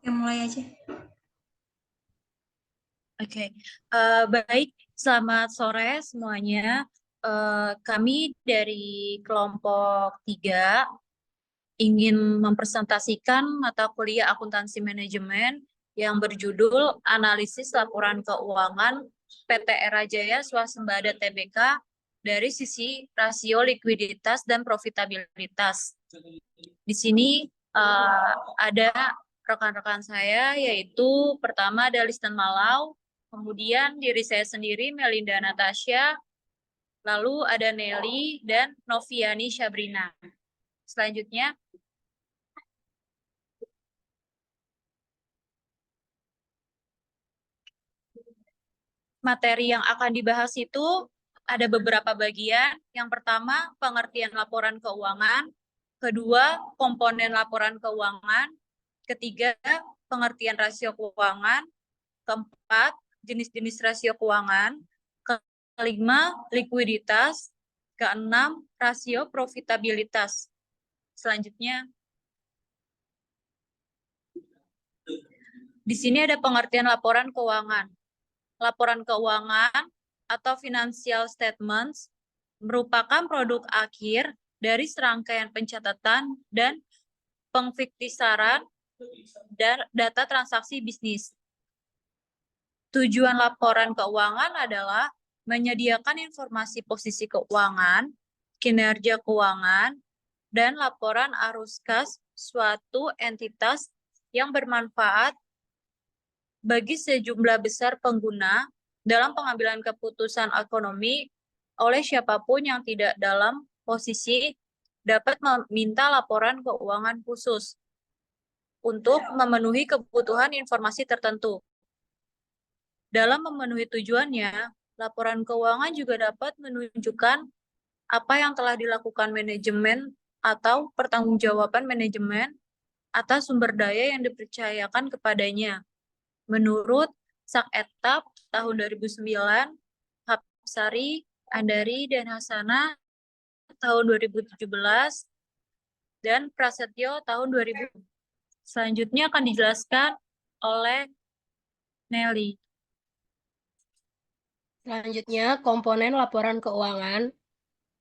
Yang mulai aja. Oke, baik. Selamat sore semuanya. Kami dari kelompok 3 ingin mempresentasikan mata kuliah akuntansi manajemen yang berjudul Analisis Laporan Keuangan PT Era Jaya Swasembada Tbk dari sisi rasio likuiditas dan profitabilitas. Di sini ada rekan-rekan saya, yaitu pertama ada Listen Malau, kemudian diri saya sendiri Melinda Natasha, lalu ada Nelly dan Noviani Syabrina. Selanjutnya, materi yang akan dibahas itu ada beberapa bagian. Yang pertama, pengertian laporan keuangan. Kedua, komponen laporan keuangan. Ketiga, pengertian rasio keuangan. Keempat, jenis-jenis rasio keuangan. Kelima, likuiditas. Keenam, rasio profitabilitas. Selanjutnya, di sini ada pengertian laporan keuangan. Laporan keuangan atau financial statements merupakan produk akhir dari serangkaian pencatatan dan pengfiktisaran dan data transaksi bisnis. Tujuan laporan keuangan adalah menyediakan informasi posisi keuangan, kinerja keuangan, dan laporan arus kas suatu entitas yang bermanfaat bagi sejumlah besar pengguna dalam pengambilan keputusan ekonomi oleh siapapun yang tidak dalam posisi dapat meminta laporan keuangan khusus untuk memenuhi kebutuhan informasi tertentu. Dalam memenuhi tujuannya, laporan keuangan juga dapat menunjukkan apa yang telah dilakukan manajemen atau pertanggungjawaban manajemen atas sumber daya yang dipercayakan kepadanya. Menurut Sak-Etap tahun 2009, Hapsari, Andari, dan Hasana tahun 2017, dan Prasetyo tahun 2000. Selanjutnya akan dijelaskan oleh Nelly. Selanjutnya, komponen laporan keuangan.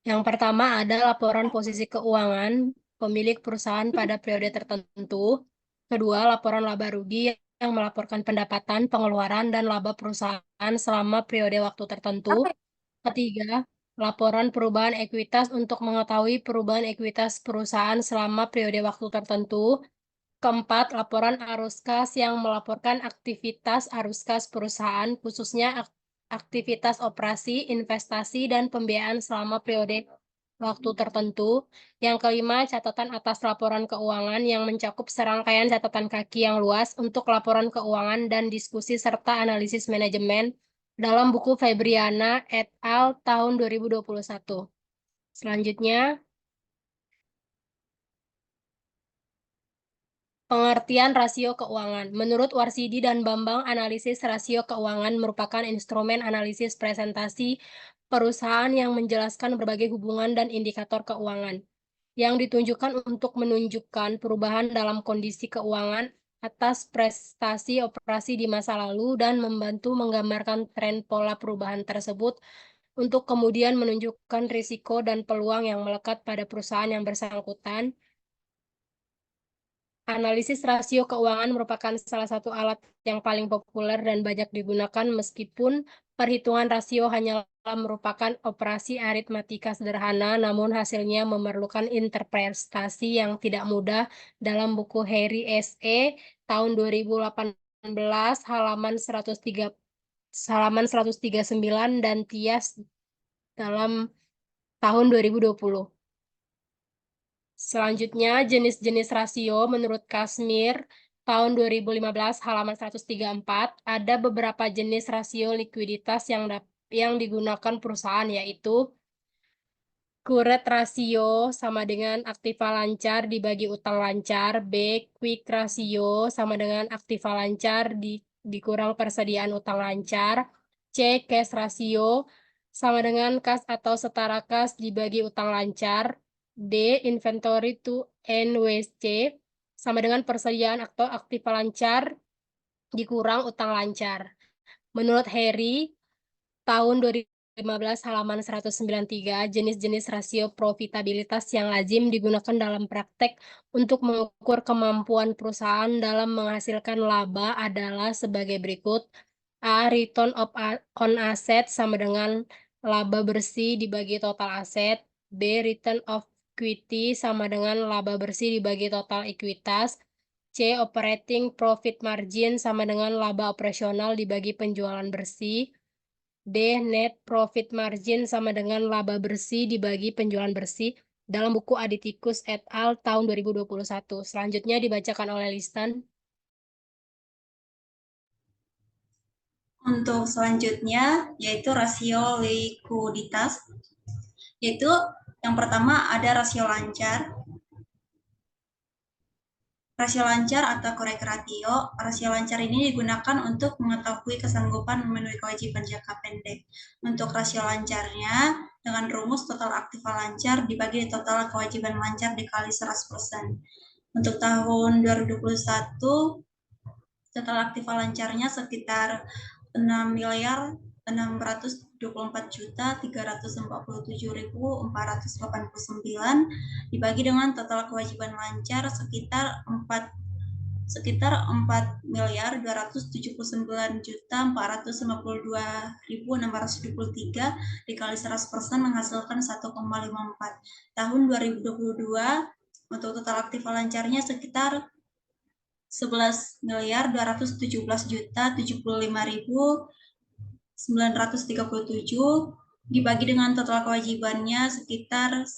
Yang pertama ada laporan posisi keuangan pemilik perusahaan pada periode tertentu. Kedua, laporan laba rugi yang melaporkan pendapatan, pengeluaran, dan laba perusahaan selama periode waktu tertentu. Ketiga, laporan perubahan ekuitas untuk mengetahui perubahan ekuitas perusahaan selama periode waktu tertentu. Keempat, laporan arus kas yang melaporkan aktivitas arus kas perusahaan, khususnya aktivitas operasi, investasi, dan pembiayaan selama periode waktu tertentu. Yang kelima, catatan atas laporan keuangan yang mencakup serangkaian catatan kaki yang luas untuk laporan keuangan dan diskusi serta analisis manajemen dalam buku Febriana et al. Tahun 2021. Selanjutnya, pengertian rasio keuangan. Menurut Warsidi dan Bambang, analisis rasio keuangan merupakan instrumen analisis presentasi perusahaan yang menjelaskan berbagai hubungan dan indikator keuangan yang ditunjukkan untuk menunjukkan perubahan dalam kondisi keuangan atas prestasi operasi di masa lalu dan membantu menggambarkan tren pola perubahan tersebut untuk kemudian menunjukkan risiko dan peluang yang melekat pada perusahaan yang bersangkutan. Analisis rasio keuangan merupakan salah satu alat yang paling populer dan banyak digunakan meskipun perhitungan rasio hanyalah merupakan operasi aritmatika sederhana, namun hasilnya memerlukan interpretasi yang tidak mudah dalam buku Harry S.E. tahun 2018 halaman 139 dan Tias dalam tahun 2020. Selanjutnya, jenis-jenis rasio menurut Kashmir tahun 2015 halaman 134 ada beberapa jenis rasio likuiditas yang digunakan perusahaan, yaitu current ratio sama dengan aktiva lancar dibagi utang lancar, B. Quick ratio sama dengan aktiva lancar dikurang persediaan utang lancar, C. Cash ratio sama dengan kas atau setara kas dibagi utang lancar, D. Inventory to NWC sama dengan persediaan atau aktiva lancar dikurang utang lancar. Menurut Harry, tahun 2015 halaman 193, jenis-jenis rasio profitabilitas yang lazim digunakan dalam praktek untuk mengukur kemampuan perusahaan dalam menghasilkan laba adalah sebagai berikut. A. Return on asset sama dengan laba bersih dibagi total aset. B. Return of equity sama dengan laba bersih dibagi total ekuitas. C. Operating profit margin sama dengan laba operasional dibagi penjualan bersih. D. Net profit margin sama dengan laba bersih dibagi penjualan bersih dalam buku Aditikus et al. Tahun 2021. Selanjutnya dibacakan oleh Listan. Untuk selanjutnya yaitu rasio likuiditas, yaitu yang pertama ada rasio lancar. Rasio lancar atau korek ratio, rasio lancar ini digunakan untuk mengetahui kesanggupan memenuhi kewajiban jangka pendek. Untuk rasio lancarnya, dengan rumus total aktiva lancar dibagi total kewajiban lancar dikali 100%. Untuk tahun 2021, total aktiva lancarnya sekitar 6.624.347.489 dibagi dengan total kewajiban lancar sekitar 4.479.452.623 dikali 100% menghasilkan 1,54. Tahun 2022 untuk total aktiva lancarnya sekitar 11.217.075.937 dibagi dengan total kewajibannya sekitar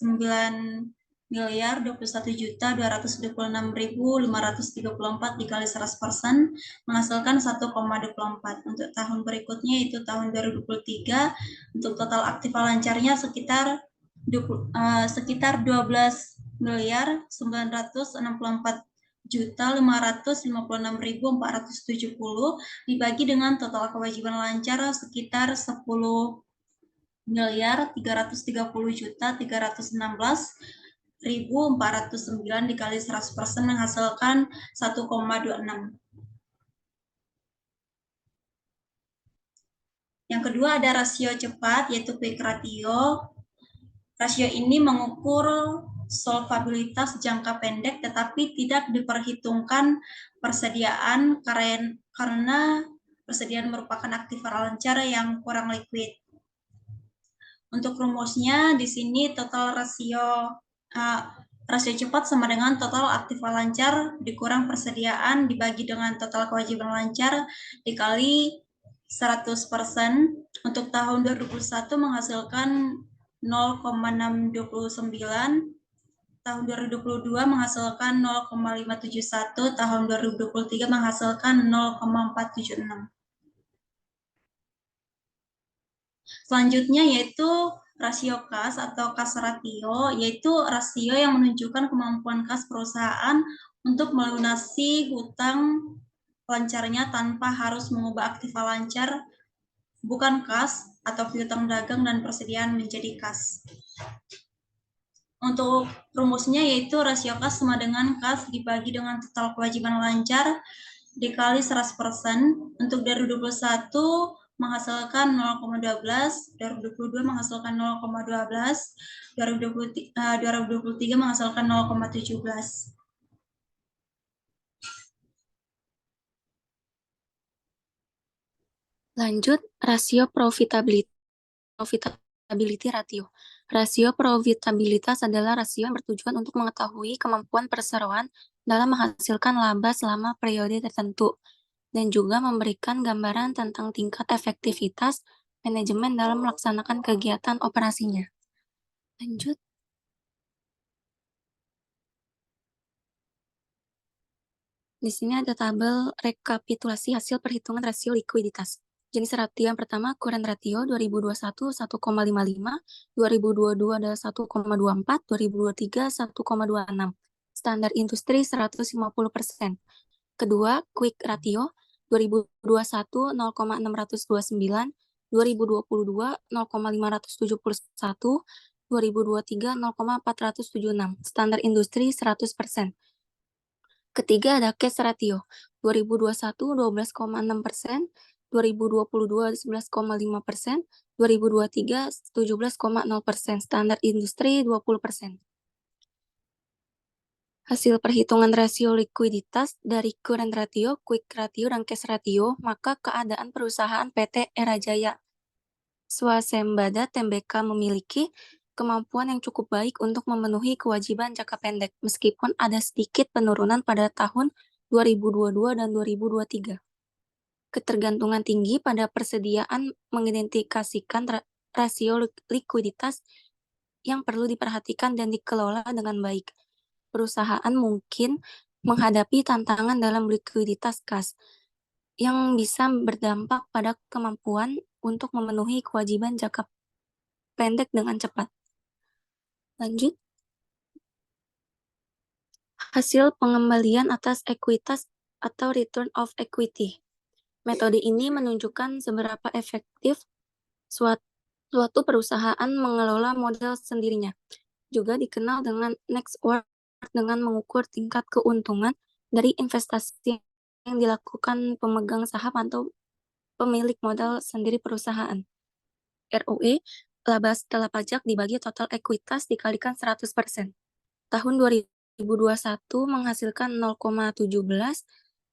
9.021.226.534 dikali 100% menghasilkan 1,24. Untuk tahun berikutnya itu tahun 2023 untuk total aktiva lancarnya sekitar 12.964.556.470 dibagi dengan total kewajiban lancar sekitar 10.330.316.409 dikali 100% menghasilkan 1,26. Yang kedua ada rasio cepat yaitu quick ratio. Rasio ini mengukur solvabilitas jangka pendek tetapi tidak diperhitungkan persediaan karena persediaan merupakan aktiva lancar yang kurang liquid. Untuk rumusnya di sini total rasio cepat sama dengan total aktiva lancar dikurang persediaan dibagi dengan total kewajiban lancar dikali 100%. Untuk tahun 2021 menghasilkan 0,629, tahun 2022 menghasilkan 0,571, tahun 2023 menghasilkan 0,476. Selanjutnya yaitu rasio kas atau kas ratio, yaitu rasio yang menunjukkan kemampuan kas perusahaan untuk melunasi hutang lancarnya tanpa harus mengubah aktiva lancar bukan kas atau piutang dagang dan persediaan menjadi kas. Untuk rumusnya yaitu rasio kas sama dengan kas dibagi dengan total kewajiban lancar dikali 100%. Untuk 2021 menghasilkan 0,12, 2022 menghasilkan 0,12, 2023 menghasilkan 0,17. Lanjut, rasio profitability ratio. Rasio profitabilitas adalah rasio yang bertujuan untuk mengetahui kemampuan perseroan dalam menghasilkan laba selama periode tertentu, dan juga memberikan gambaran tentang tingkat efektivitas manajemen dalam melaksanakan kegiatan operasinya. Lanjut. Di sini ada tabel rekapitulasi hasil perhitungan rasio likuiditas. Jenis ratio yang pertama, current ratio 2021 1,55, 2022 adalah 1,24, 2023 1,26. Standar industri 150%. Kedua, quick ratio 2021 0,629, 2022 0,571, 2023 0,476. Standar industri 100%. Ketiga ada cash ratio, 2021 12,6%, 2022 11,5%, 2023 17,0%, standar industri 20%. Hasil perhitungan rasio likuiditas dari current ratio, quick ratio, dan cash ratio, maka keadaan perusahaan PT Era Jaya Swasembada Tbk memiliki kemampuan yang cukup baik untuk memenuhi kewajiban jangka pendek, meskipun ada sedikit penurunan pada tahun 2022 dan 2023. Ketergantungan tinggi pada persediaan mengidentifikasikan rasio likuiditas yang perlu diperhatikan dan dikelola dengan baik. Perusahaan mungkin menghadapi tantangan dalam likuiditas kas yang bisa berdampak pada kemampuan untuk memenuhi kewajiban jangka pendek dengan cepat. Lanjut. Hasil pengembalian atas ekuitas atau return of equity. Metode ini menunjukkan seberapa efektif suatu perusahaan mengelola modal sendirinya. Juga dikenal dengan net worth dengan mengukur tingkat keuntungan dari investasi yang dilakukan pemegang saham atau pemilik modal sendiri perusahaan. ROE, laba setelah pajak dibagi total ekuitas dikalikan 100%. Tahun 2021 menghasilkan 0,17,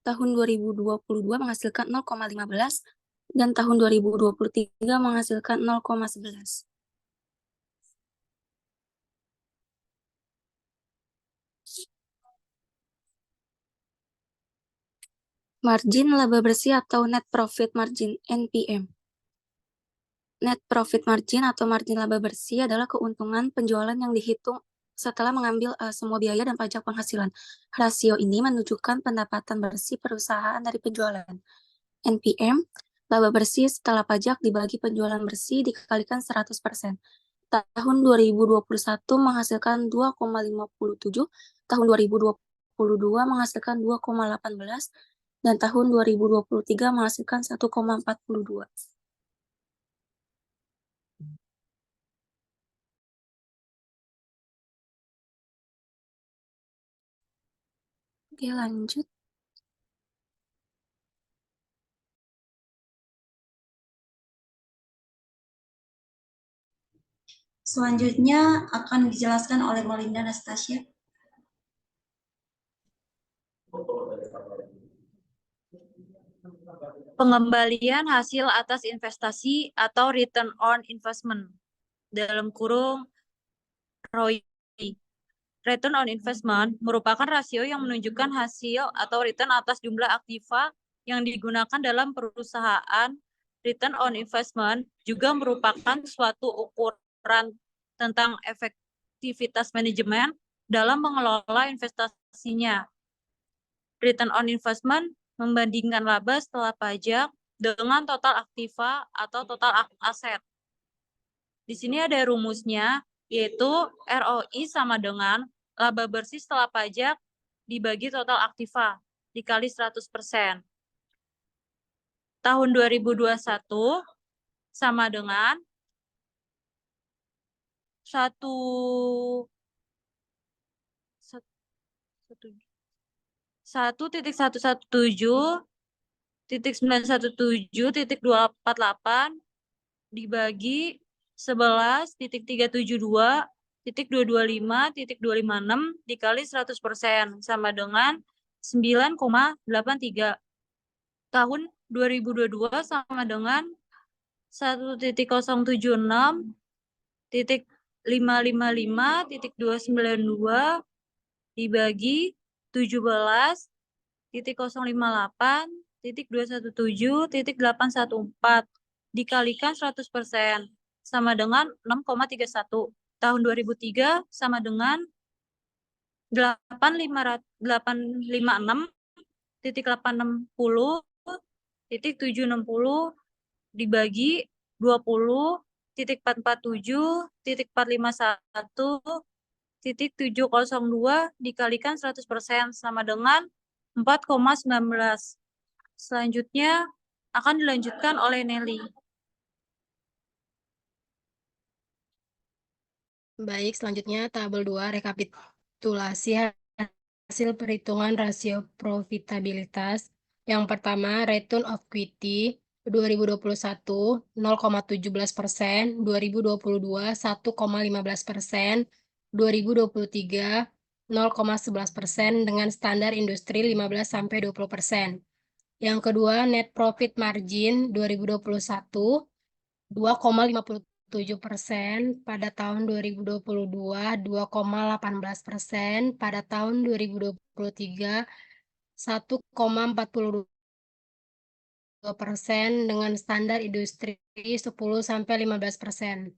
tahun 2022 menghasilkan 0,15, dan tahun 2023 menghasilkan 0,11. Margin laba bersih atau net profit margin, NPM. Net profit margin atau margin laba bersih adalah keuntungan penjualan yang dihitung setelah mengambil semua biaya dan pajak penghasilan. Rasio ini menunjukkan pendapatan bersih perusahaan dari penjualan. NPM, laba bersih setelah pajak dibagi penjualan bersih dikalikan 100%. Tahun 2021 menghasilkan 2,57, tahun 2022 menghasilkan 2,18, dan tahun 2023 menghasilkan 1,42. Oke, lanjut. Selanjutnya akan dijelaskan oleh Melinda Anastasia. Pengembalian hasil atas investasi atau return on investment, dalam kurung ROI. Return on investment merupakan rasio yang menunjukkan hasil atau return atas jumlah aktiva yang digunakan dalam perusahaan. Return on investment juga merupakan suatu ukuran tentang efektivitas manajemen dalam mengelola investasinya. Return on investment membandingkan laba setelah pajak dengan total aktiva atau total aset. Di sini ada rumusnya, yaitu ROI sama dengan laba bersih setelah pajak dibagi total aktiva dikali 100%. Tahun 2021 sama dengan 1.117.917.248 dibagi 11.372.225.256 dikali 100% sama dengan 9,83. Tahun 2022 sama dengan 1.017.555.292 dibagi 17.058.217.814 dikalikan 100% sama dengan 6,31. Tahun 2003 sama dengan 856.860.760 dibagi 20.447.451.702 dikalikan 100% sama dengan 4,19. Selanjutnya akan dilanjutkan oleh Nelly. Baik, selanjutnya tabel 2 rekapitulasi hasil perhitungan rasio profitabilitas. Yang pertama, return of equity 2021 0,17%, 2022 1,15%, 2023 0,11% dengan standar industri 15-20%. Yang kedua, net profit margin 2021 2,57% pada tahun 2022, 2,18% pada tahun 2023, 1,42% dengan standar industri 10-15%.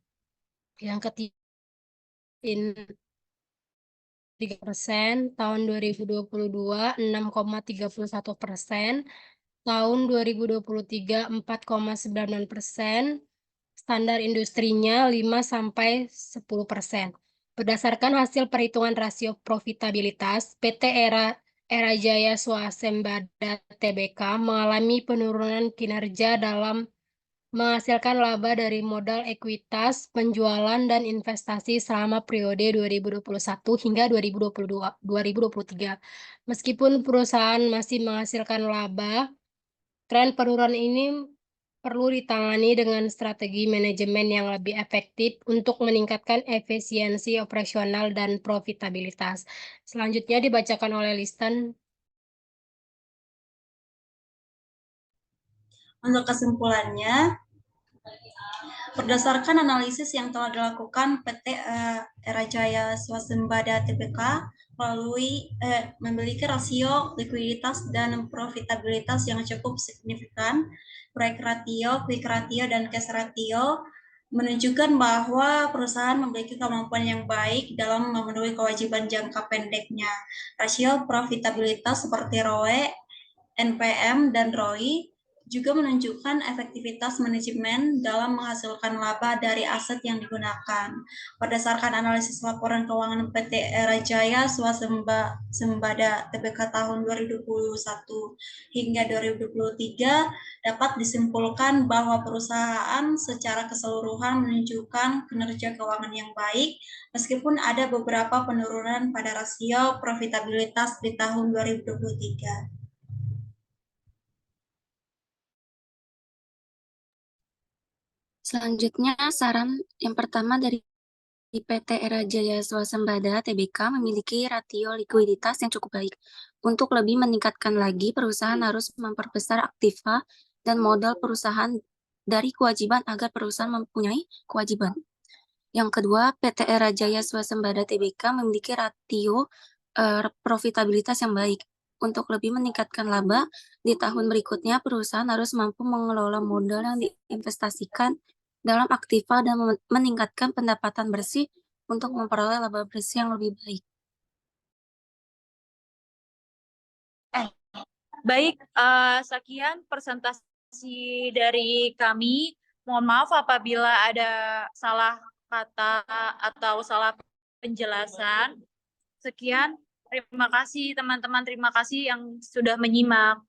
Yang ketiga, 3% tahun 2022, 6,31%, tahun 2023 4,99%, standar industrinya 5-10%. Berdasarkan hasil perhitungan rasio profitabilitas, PT Era Jaya Swasembada Tbk mengalami penurunan kinerja dalam menghasilkan laba dari modal ekuitas, penjualan, dan investasi selama periode 2021 hingga 2023. Meskipun perusahaan masih menghasilkan laba, tren penurunan ini perlu ditangani dengan strategi manajemen yang lebih efektif untuk meningkatkan efisiensi operasional dan profitabilitas. Selanjutnya dibacakan oleh Liston. Untuk kesimpulannya, berdasarkan analisis yang telah dilakukan PT Era Jaya Swasembada Tbk memiliki rasio likuiditas dan profitabilitas yang cukup signifikan, break ratio, quick ratio, dan cash ratio menunjukkan bahwa perusahaan memiliki kemampuan yang baik dalam memenuhi kewajiban jangka pendeknya. Rasio profitabilitas seperti ROE, NPM, dan ROI juga menunjukkan efektivitas manajemen dalam menghasilkan laba dari aset yang digunakan. Berdasarkan analisis laporan keuangan PT Era Jaya Swasembada Tbk tahun 2021 hingga 2023, dapat disimpulkan bahwa perusahaan secara keseluruhan menunjukkan kinerja keuangan yang baik, meskipun ada beberapa penurunan pada rasio profitabilitas di tahun 2023. Selanjutnya, saran yang pertama dari PT Era Jaya Swasembada Tbk memiliki rasio likuiditas yang cukup baik. Untuk lebih meningkatkan lagi, perusahaan harus memperbesar aktiva dan modal perusahaan dari kewajiban agar perusahaan mempunyai kewajiban. Yang kedua, PT Era Jaya Swasembada Tbk memiliki rasio profitabilitas yang baik. Untuk lebih meningkatkan laba, di tahun berikutnya perusahaan harus mampu mengelola modal yang diinvestasikan dalam aktiva dan meningkatkan pendapatan bersih untuk memperoleh laba bersih yang lebih baik. Baik, sekian presentasi dari kami. Mohon maaf apabila ada salah kata atau salah penjelasan. Sekian, terima kasih teman-teman, terima kasih yang sudah menyimak.